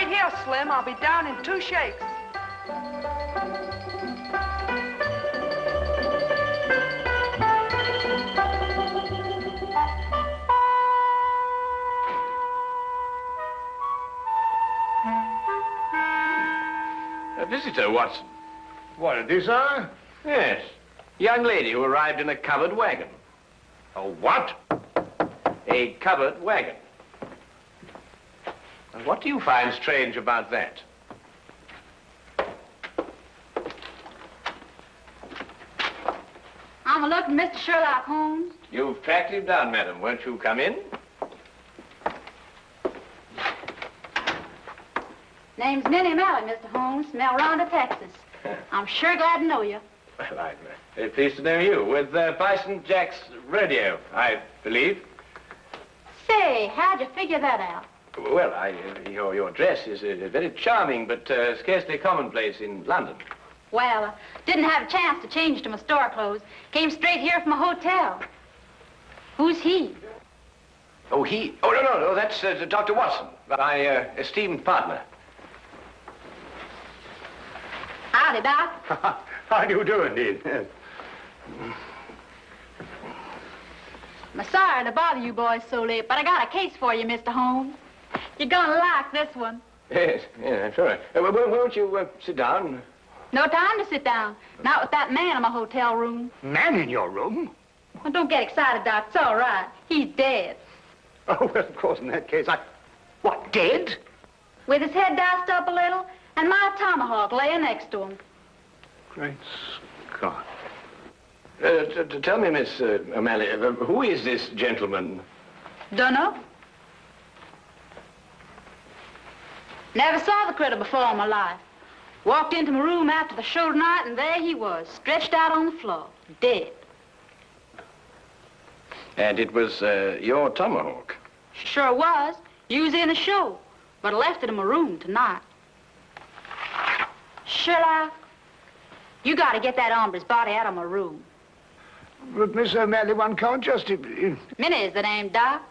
right here, Slim. I'll be down in 2 shakes. A visitor, Watson. What, is this, sir? Yes. Young lady who arrived in a covered wagon. A what? A covered wagon. And what do you find strange about that? I'm looking, Mr. Sherlock Holmes. You've tracked him down, madam. Won't you come in? Name's Minnie Malley, Mr. Holmes, from El Ronda, Texas. I'm sure glad to know you. Well, I'm very pleased to know you. With Bison Jack's rodeo, I believe. Say, how'd you figure that out? Well, your dress is very charming, but scarcely commonplace in London. Well, didn't have a chance to change to my store clothes. Came straight here from a hotel. Who's he? Oh, he? Oh, no, that's Dr. Watson, my esteemed partner. Howdy, Doc. How do you do, indeed? Yes. I'm sorry to bother you boys so late, but I got a case for you, Mr. Holmes. You're gonna like this one. Yes, I'm sure. Won't you sit down? No time to sit down. Not with that man in my hotel room. Man in your room? Well, don't get excited, Doc. It's all right. He's dead. Oh, well, of course, in that case, What, dead? With his head diced up a little, and my tomahawk laying next to him. Great Scott. Tell me, Miss O'Malley, who is this gentleman? Dunno. Never saw the critter before in my life. Walked into my room after the show tonight, and there he was, stretched out on the floor, dead. And it was your tomahawk? Sure was. Used in the show, but I left it in my room tonight. Sherlock, you gotta get that hombre's body out of my room. But, Miss O'Malley, one can't just... Minnie is the name, Doc.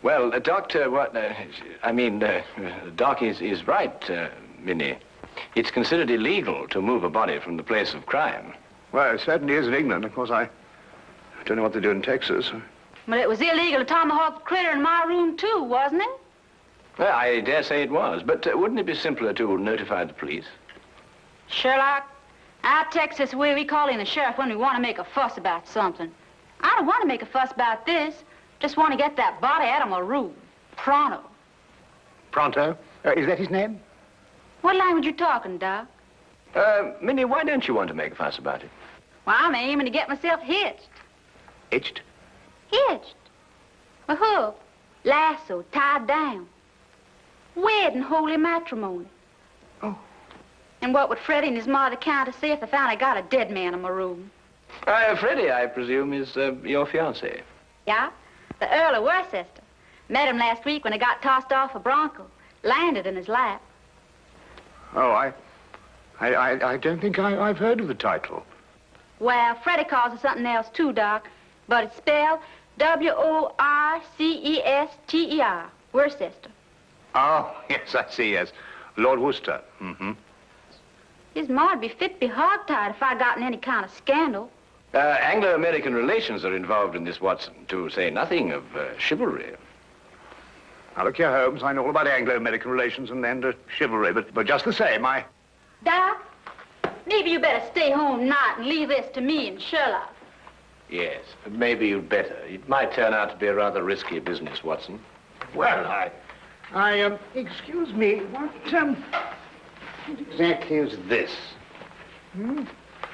Well, Doctor, Doc is right, Minnie. It's considered illegal to move a body from the place of crime. Well, it certainly is in England. Of course, I don't know what they do in Texas. But it was illegal to tomahawk the critter in my room, too, wasn't it? Well, I dare say it was, but wouldn't it be simpler to notify the police? Sherlock, our Texas way, we call in the sheriff when we want to make a fuss about something. I don't want to make a fuss about this. Just want to get that body out of my room. Pronto. Pronto? Is that his name? What language you talking, Doc? Minnie, why don't you want to make a fuss about it? Well, I'm aiming to get myself hitched. Hitched? Hitched. A hook, lasso, tied down. Wed in holy matrimony. Oh. And what would Freddie and his mother count to say if they found I got a dead man in my room? Freddie, I presume, is your fiancé. Yeah, the Earl of Worcester. Met him last week when he got tossed off a bronco. Landed in his lap. Oh, I don't think I've heard of the title. Well, Freddie calls it something else too, Doc. But it's spelled W-O-R-C-E-S-T-E-R. Worcester. Oh, yes, I see, yes. Lord Worcester. Mm-hmm. His ma'd be fit to be hogtied if I got in any kind of scandal. Anglo-American relations are involved in this, Watson, to say nothing of chivalry. Now, look here, Holmes, I know all about Anglo-American relations and chivalry, but just the same, Doc, maybe you better stay home tonight and leave this to me and Sherlock. Yes, maybe you'd better. It might turn out to be a rather risky business, Watson. Well, excuse me, what exactly is this? Hmm?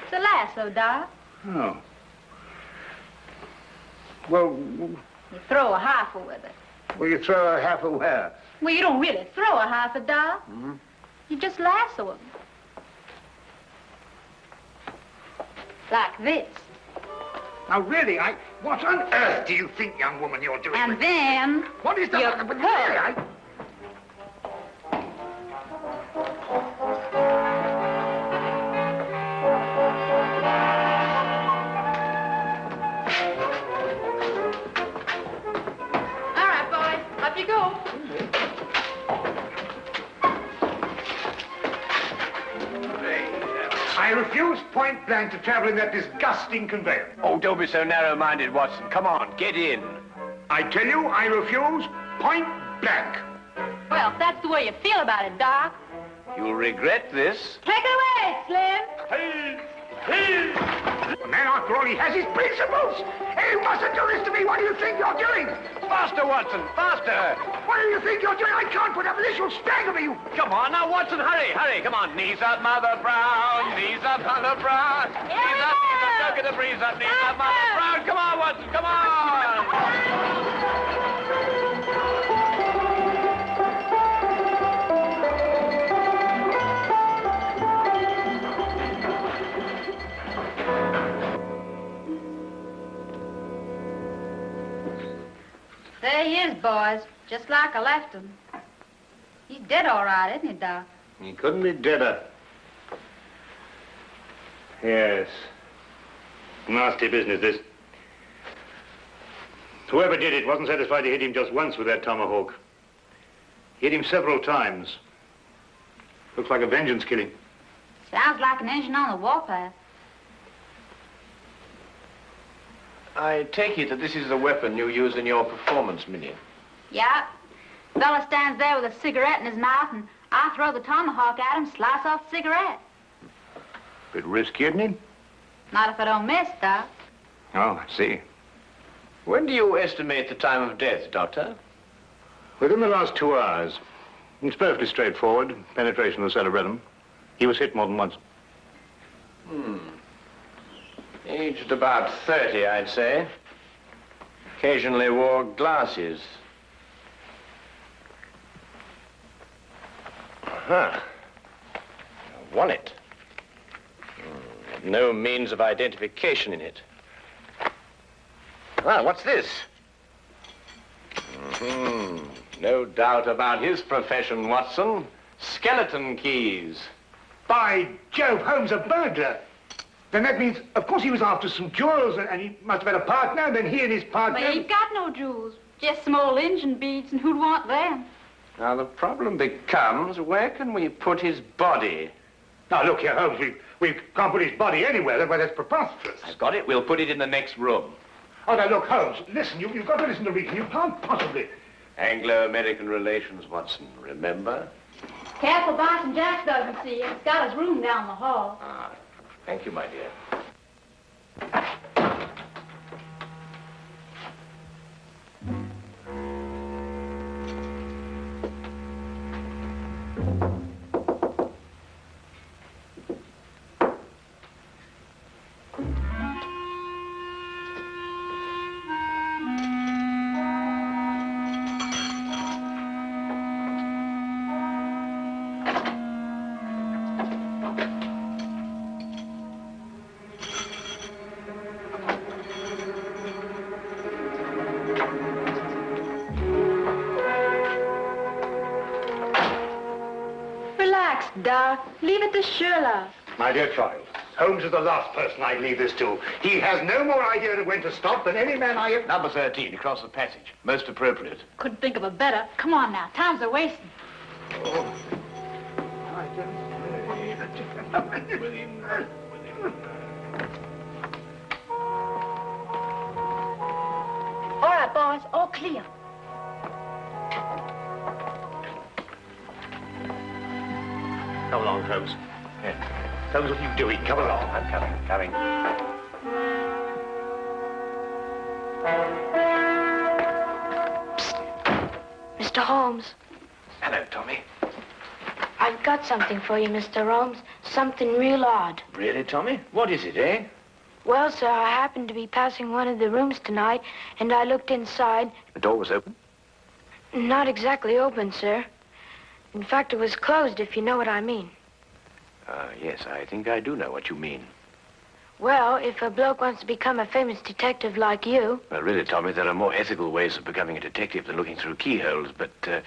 It's a lasso, Doc. Oh. Well... You throw a heifer with it. Well, you throw a heifer where? Well, you don't really throw a heifer, Doc. Mm-hmm. You just lasso him. Like this. Now, really, what on earth do you think, young woman, you're doing? And then... What is that? You But really, All right, boys. Up you go. refuse point blank to travel in that disgusting conveyance. Oh, don't be so narrow-minded, Watson. Come on, get in. I tell you, I refuse point blank. Well, if that's the way you feel about it, Doc. You'll regret this. Take it away, Slim. Hey! The man, after all, he has his principles. Hey, you mustn't do this to me. What do you think you're doing? Faster, Watson, faster. What do you think you're doing? I can't put up with this. You'll stagger me. Come on, now, Watson, hurry, hurry. Come on, knees up, Mother Brown. Knees up, Mother Brown. Knees up, don't get the breeze up. Knees up, Mother Brown. Come on, Watson, come on. There he is, boys. Just like I left him. He's dead all right, isn't he, Doc? He couldn't be deader. Yes. Nasty business, this. Whoever did it wasn't satisfied to hit him just once with that tomahawk. Hit him several times. Looks like a vengeance killing. Sounds like an engine on the warpath. I take it that this is the weapon you use in your performance, Minnie. Yeah. Fella stands there with a cigarette in his mouth, and I throw the tomahawk at him, slice off the cigarette. Bit risky, isn't it? Not if I don't miss, Doc. Oh, I see. When do you estimate the time of death, Doctor? Within the last 2 hours. It's perfectly straightforward. Penetration of the cerebellum. He was hit more than once. Aged about 30, I'd say. Occasionally wore glasses. Huh. Wallet. No means of identification in it. Ah, what's this? No doubt about his profession, Watson. Skeleton keys. By Jove, Holmes, a burglar. Then that means, of course, he was after some jewels, and he must have had a partner, and then he and his partner... But he ain't got no jewels. Just some old engine beads, and who'd want them? Now, the problem becomes, where can we put his body? Now, look here, Holmes, we can't put his body anywhere. That's preposterous. I've got it. We'll put it in the next room. Oh, now, look, Holmes, listen, you've got to listen to reason. You can't possibly... Anglo-American relations, Watson, remember? Careful, Boston Jack doesn't see you. He's got his room down the hall. Ah, thank you, my dear. Doc, leave it to Sherlock. My dear child, Holmes is the last person I'd leave this to. He has no more idea of when to stop than any man I have... Number 13, across the passage. Most appropriate. Couldn't think of a better. Come on now, time's a wasting. Oh. All right, boys, all clear. Come along, Holmes. Holmes, what are you doing? Come along. I'm coming. Mr. Holmes. Hello, Tommy. I've got something for you, Mr. Holmes. Something real odd. Really, Tommy? What is it, eh? Well, sir, I happened to be passing one of the rooms tonight, and I looked inside. The door was open? Not exactly open, sir. In fact, it was closed, if you know what I mean. Yes, I think I do know what you mean. Well, if a bloke wants to become a famous detective like you... Well, really, Tommy, there are more ethical ways of becoming a detective than looking through keyholes. But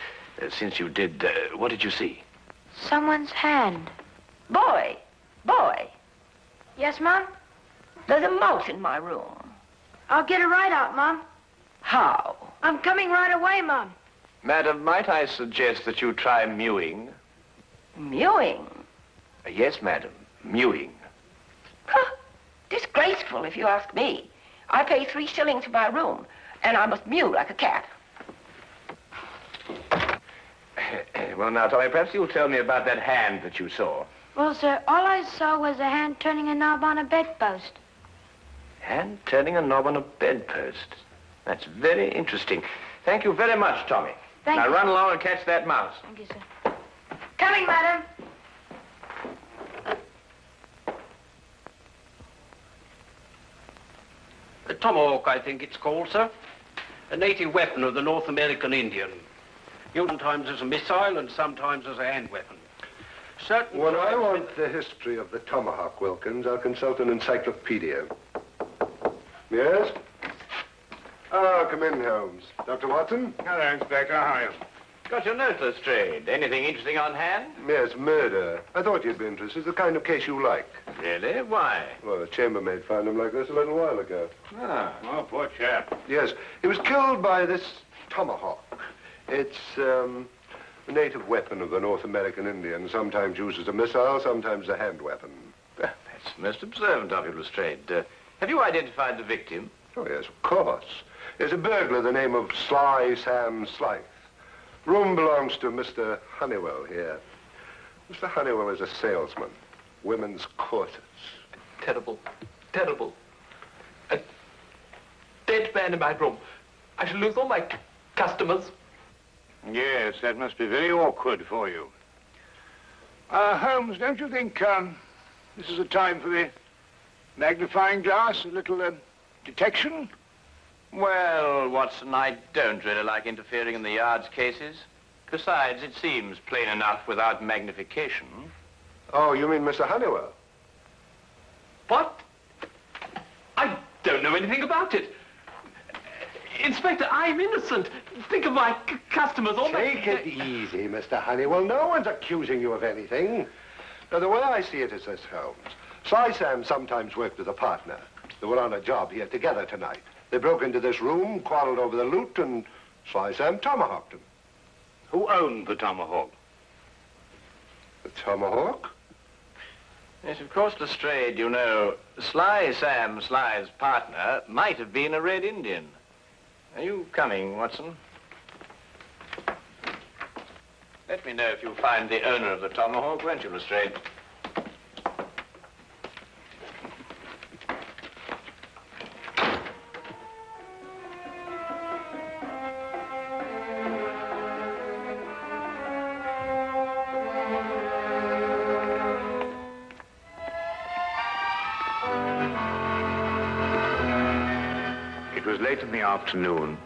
since you did, what did you see? Someone's hand. Boy. Yes, Mom? There's a mouse in my room. I'll get it right out, Mom. How? I'm coming right away, Mom. Madam, might I suggest that you try mewing? Mewing? Yes, madam, mewing. Huh. Disgraceful, if you ask me. I pay 3 shillings for my room, and I must mew like a cat. Well, now, Tommy, perhaps you'll tell me about that hand that you saw. Well, sir, all I saw was a hand turning a knob on a bedpost. Hand turning a knob on a bedpost. That's very interesting. Thank you very much, Tommy. Thank now you. Run along and catch that mouse. Thank you, sir. Coming, madam. A tomahawk, I think it's called, sir. A native weapon of the North American Indian. Used sometimes as a missile and sometimes as a hand weapon. Certain When I tribes- want the history of the tomahawk, Wilkins, I'll consult an encyclopedia. Yes? Ah, come in, Holmes. Dr. Watson? Hello, Inspector. How are you? Got your note, Lestrade. Anything interesting on hand? Yes, murder. I thought you'd be interested. It's the kind of case you like. Really? Why? Well, the chambermaid found him like this a little while ago. Ah. Oh, poor chap. Yes, he was killed by this tomahawk. It's a native weapon of the North American Indian, sometimes used as a missile, sometimes a hand weapon. Well, that's most observant of you, Lestrade. Have you identified the victim? Oh, yes, of course. There's a burglar, the name of Sly Sam Slythe. Room belongs to Mr. Honeywell here. Mr. Honeywell is a salesman. Women's corsets. Terrible. Terrible. A dead man in my room. I shall lose all my customers. Yes, that must be very awkward for you. Holmes, don't you think this is a time for the magnifying glass, a little detection? Well, Watson, I don't really like interfering in the yard's cases. Besides, it seems plain enough without magnification. Oh, you mean Mr. Honeywell? What? I don't know anything about it. Inspector, I'm innocent. Think of my customers. All Take it easy, Mr. Honeywell. No one's accusing you of anything. Now, the way I see it is this, Holmes. Sly Sam sometimes worked with a partner. They were on a job here together tonight. They broke into this room, quarreled over the loot, and Sly Sam tomahawked him. Who owned the tomahawk? The tomahawk? Yes, of course, Lestrade, you know, Sly Sam Sly's partner might have been a Red Indian. Are you coming, Watson? Let me know if you find the owner of the tomahawk, won't you, Lestrade? It was late in the afternoon,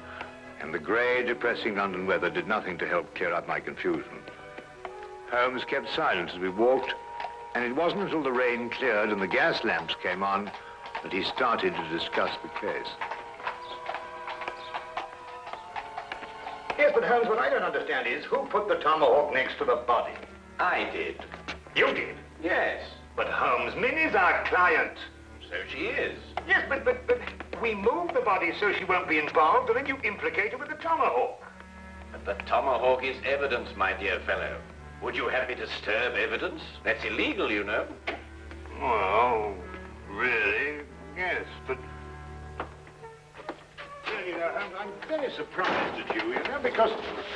and the grey, depressing London weather did nothing to help clear up my confusion. Holmes kept silent as we walked, and it wasn't until the rain cleared and the gas lamps came on that he started to discuss the case. Yes, but Holmes, what I don't understand is who put the tomahawk next to the body? I did. You did. Yes. But Holmes, Minnie's our client. So she is. Yes, but we moved the body so she won't be involved, and then you implicate her with the tomahawk. But the tomahawk is evidence, my dear fellow. Would you have me disturb evidence? That's illegal, you know. Well, really, yes, but... Well, you know, I'm very surprised at you know, because,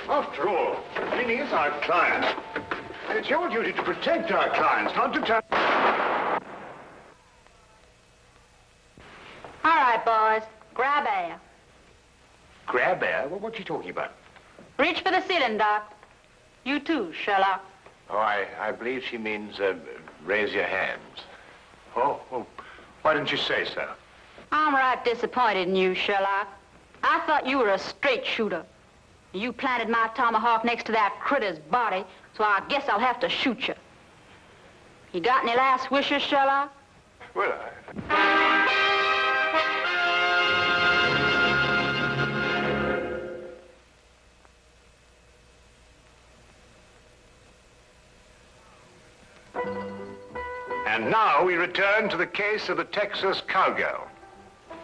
after all, Minnie is our client. And it's your duty to protect our clients, not to turn... All right, boys. Grab air. Grab air? Well, what's she talking about? Reach for the ceiling, Doc. You too, Sherlock. Oh, I believe she means, raise your hands. Oh, well, why didn't you say so? I'm right disappointed in you, Sherlock. I thought you were a straight shooter. You planted my tomahawk next to that critter's body, so I guess I'll have to shoot you. You got any last wishes, Sherlock? Well, And now we return to the case of the Texas Cowgirl.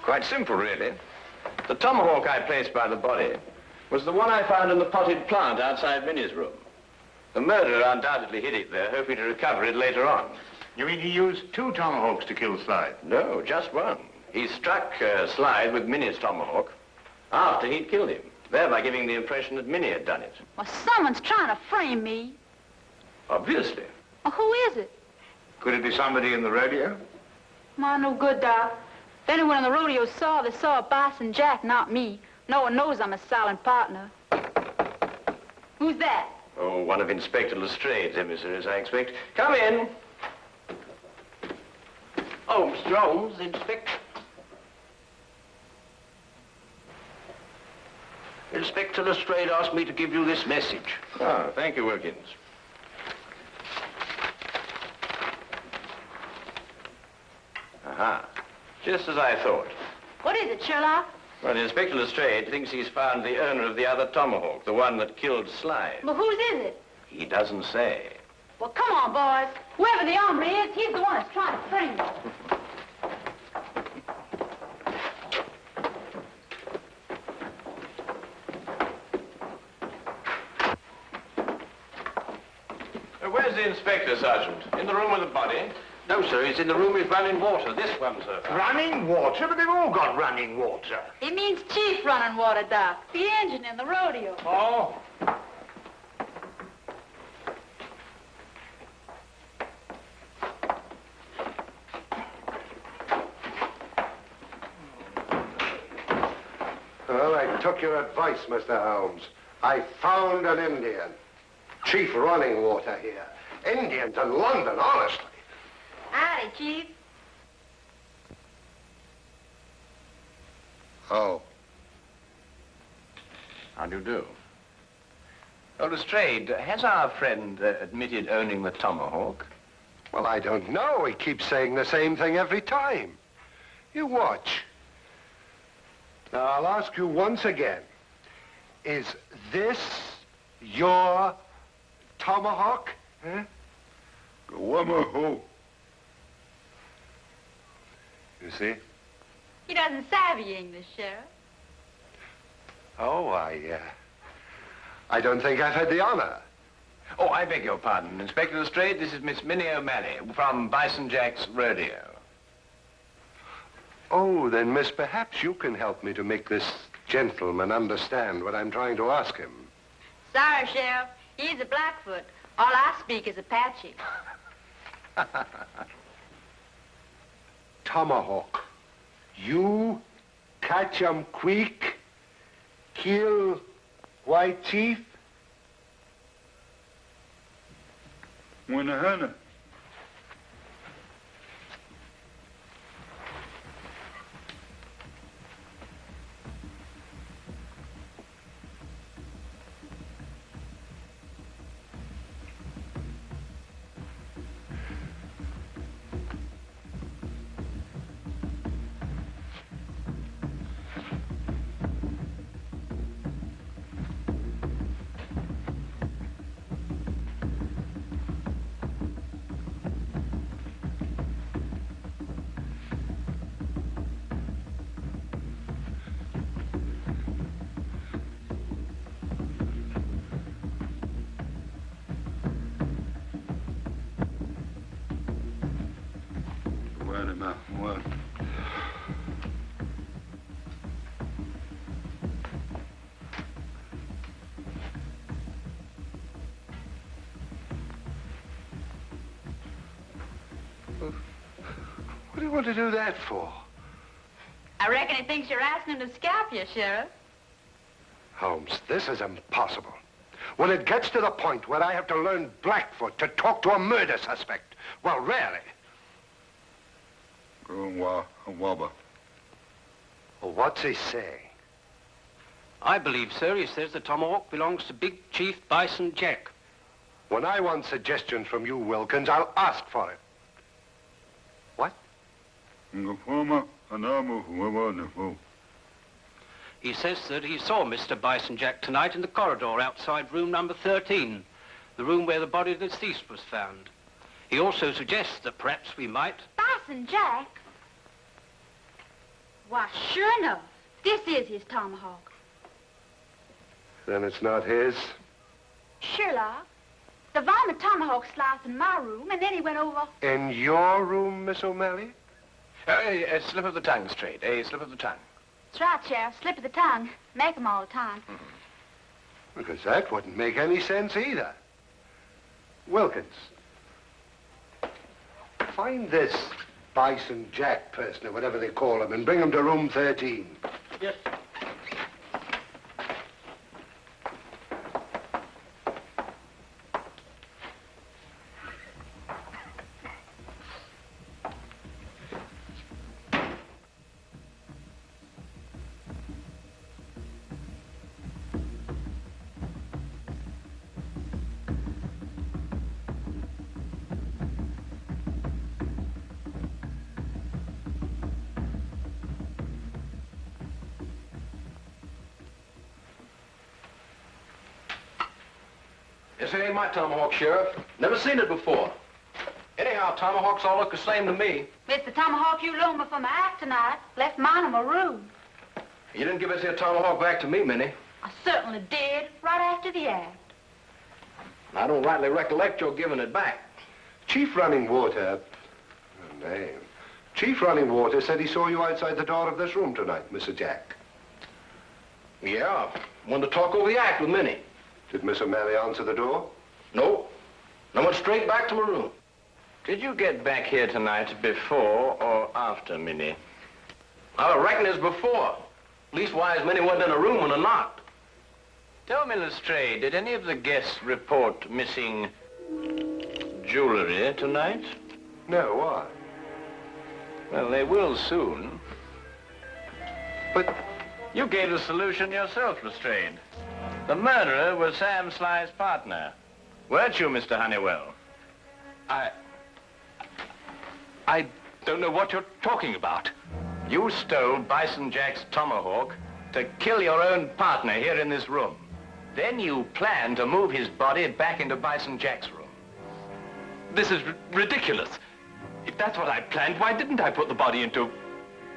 Quite simple, really. The tomahawk I placed by the body was the one I found in the potted plant outside Minnie's room. The murderer undoubtedly hid it there, hoping to recover it later on. You mean he used 2 tomahawks to kill Slide? No, just one. He struck Slide with Minnie's tomahawk after he'd killed him, thereby giving the impression that Minnie had done it. Well, someone's trying to frame me. Obviously. Well, who is it? Could it be somebody in the rodeo? My no good, Doc. If anyone in the rodeo saw, they saw Bison Jack, not me. No one knows I'm a silent partner. Who's that? Oh, one of Inspector Lestrade's emissaries, I expect. Come in. Oh, Mr. Holmes, Inspector. Inspector Lestrade asked me to give you this message. Oh, thank you, Wilkins. Aha. Just as I thought. What is it, Sherlock? Well, Inspector Lestrade thinks he's found the owner of the other tomahawk, the one that killed Slide. Well, whose is it? He doesn't say. Well, come on, boys. Whoever the hombre is, he's the one that's trying to frame me. Where's the inspector, Sergeant? In the room with the body? No, sir, he's in the room with running water. This one, sir. Running water? But they've all got running water. It means Chief running water, Doc. The engine in the rodeo. Oh. Well, I took your advice, Mr. Holmes. I found an Indian. Chief running water here. Indians in London, honestly. Howdy, Chief. Oh. How do you do? Oh, Lestrade, has our friend admitted owning the tomahawk? Well, I don't know. He keeps saying the same thing every time. You watch. Now, I'll ask you once again. Is this your tomahawk? Huh? You see? He doesn't savvy English, Sheriff. Oh, I don't think I've had the honor. Oh, I beg your pardon. Inspector Lestrade, this is Miss Minnie O'Malley from Bison Jack's rodeo. Oh, then, miss, perhaps you can help me to make this gentleman understand what I'm trying to ask him. Sorry, Sheriff. He's a Blackfoot. All I speak is Apache. Tomahawk. You catch 'em quick, kill White Chief? Hannah. What? What do you want to do that for? I reckon he thinks you're asking him to scalp you, Sheriff. Holmes, this is impossible. When it gets to the point where I have to learn Blackfoot to talk to a murder suspect, well, really. Well, what's he saying? I believe, sir, he says the tomahawk belongs to Big Chief Bison Jack. When I want suggestions from you, Wilkins, I'll ask for it. What? He says that he saw Mr. Bison Jack tonight in the corridor outside room number 13, the room where the body of the deceased was found. He also suggests that perhaps we might... Bison Jack? Why, sure enough, this is his tomahawk. Then it's not his? Sherlock, The varmint tomahawk sliced in my room, and then he went over. In your room, Miss O'Malley? A slip of the tongue, Lestrade. A slip of the tongue. That's right, Sheriff. Slip of the tongue. Make 'em all the time. Because that wouldn't make any sense either. Wilkins, find this Bison Jack person, or whatever they call him, and bring him to room 13. Yes. This ain't my tomahawk, Sheriff. Never seen it before. Anyhow, tomahawks all look the same to me. It's the tomahawk you loaned me for my act tonight. Left mine in my room. You didn't give us your tomahawk back to me, Minnie. I certainly did, right after the act. I don't rightly recollect your giving it back. Chief Running Water, name. Chief Running Water said he saw you outside the door of this room tonight, Mr. Jack. Yeah, wanted to talk over the act with Minnie. Did Miss O'Malley answer the door? No. I went straight back to my room. Did you get back here tonight before or after Minnie? I reckon it's before. Leastwise, Minnie wasn't in a room when I knocked. Tell me, Lestrade, did any of the guests report missing jewelry tonight? No, why? Well, they will soon. But you gave the solution yourself, Lestrade. The murderer was Sam Sly's partner. Weren't you, Mr. Honeywell? I don't know what you're talking about. You stole Bison Jack's tomahawk to kill your own partner here in this room. Then you planned to move his body back into Bison Jack's room. This is ridiculous. If that's what I planned, why didn't I put the body into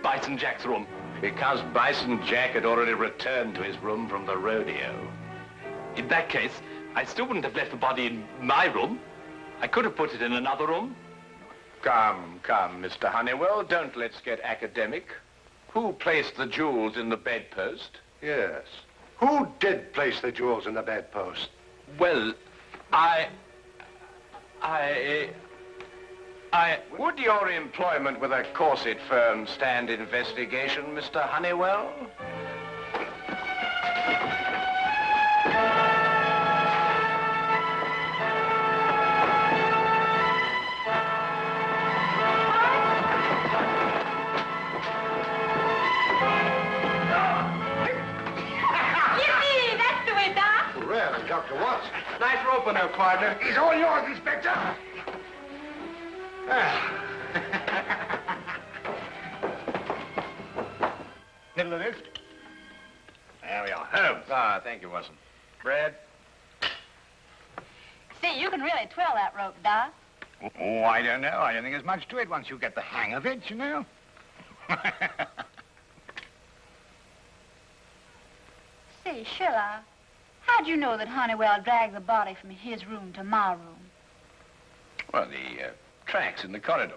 Bison Jack's room? Because Bison Jack had already returned to his room from the rodeo. In that case, I still wouldn't have left the body in my room. I could have put it in another room. Come, Mr. Honeywell, don't let's get academic. Who placed the jewels in the bedpost? yes. Who did place the jewels in the bedpost? Well, Would your employment with a corset firm stand investigation, Mr. Honeywell? Yippee! That's the way, Doc. Really, Dr. Watson? Nice rope there, partner. He's all yours, Inspector. Middle of this. There we are. Holmes. Ah, thank you, Watson. Bread? See, you can really twirl that rope, Doc. Oh, I don't know. I don't think there's much to it once you get the hang of it, you know. Say, Sherlock, how'd you know that Honeywell dragged the body from his room to my room? Well, the tracks in the corridor.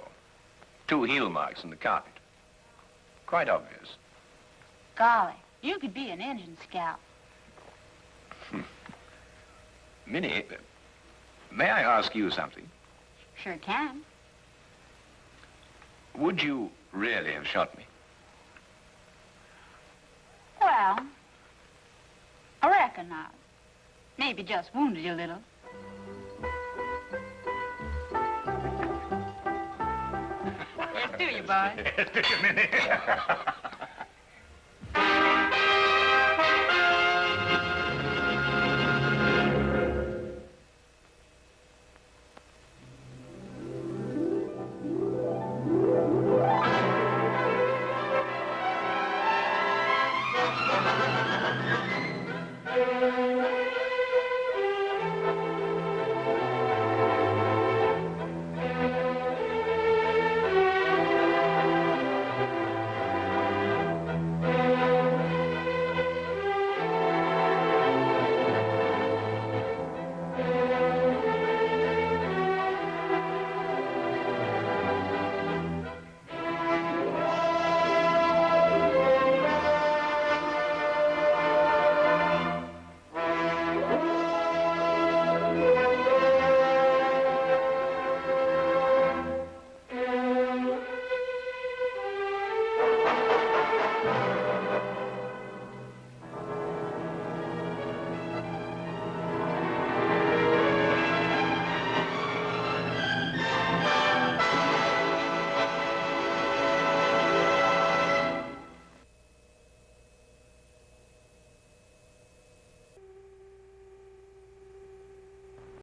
2 heel marks in the carpet. Quite obvious. Golly, you could be an engine scout. Minnie, may I ask you something? Sure can. Would you really have shot me? Well, I reckon not. Maybe just wounded you a little. Let's do you, boy. Just a minute.